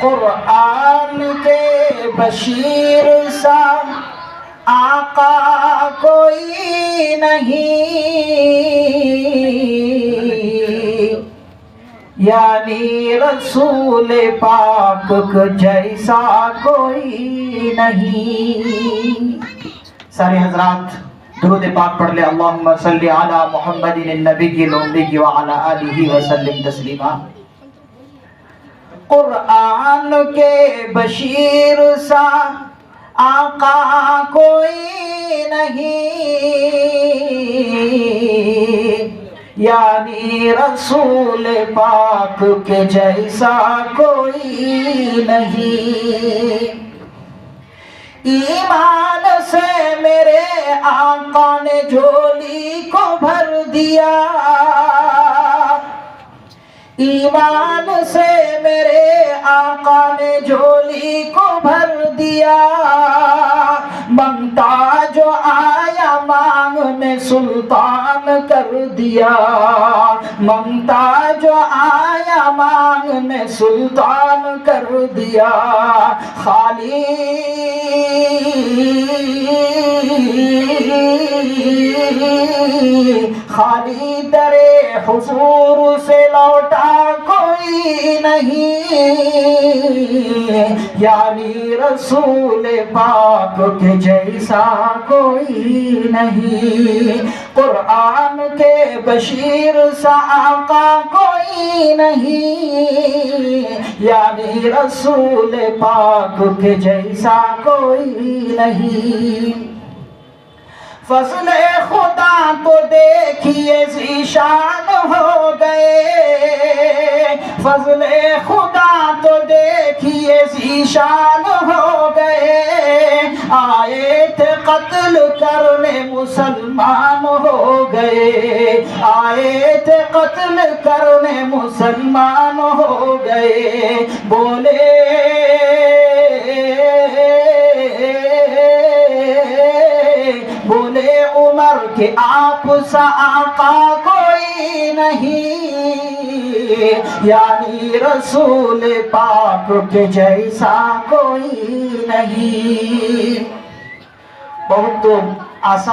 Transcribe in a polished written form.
قرآن کے بشیر سا آقا کوئی نہیں، یعنی رسول پاک جیسا کوئی نہیں۔ سارے حضرات درود پاک پڑھ لے، اللہم صلی علی محمد النبی الأمی وعلی آلہ وسلم تسلیما۔ قرآن کے بشیر سا آقا کوئی نہیں، یعنی رسول پاک کے جیسا کوئی نہیں۔ ایمان سے میرے آقا نے جھولی کو بھر دیا، ایمان سے میرے آقا نے جھولی کو بھر دیا، منگتا جو آیا مانگنے سلطان کر دیا، منگتا جو آیا مانگنے سلطان کر دیا۔ خالی در حضور سے لوٹا کوئی نہیں، یعنی رسول پاک کے جیسا کوئی نہیں۔ قرآن کے بشیر سا آقا کوئی نہیں، یعنی رسول پاک کے جیسا کوئی نہیں۔ فضل خدا تو دیکھیے ذیشان ہو گئے، فضل خدا تو دیکھیے ذیشان ہو گئے، آئے تھے قتل کرنے مسلمان ہو گئے، آئے تھے قتل کرنے مسلمان ہو گئے۔ بولے عمر کہ آپ سا آقا کوئی نہیں، یعنی رسول پاک کے جیسا کوئی نہیں۔ بہت آسان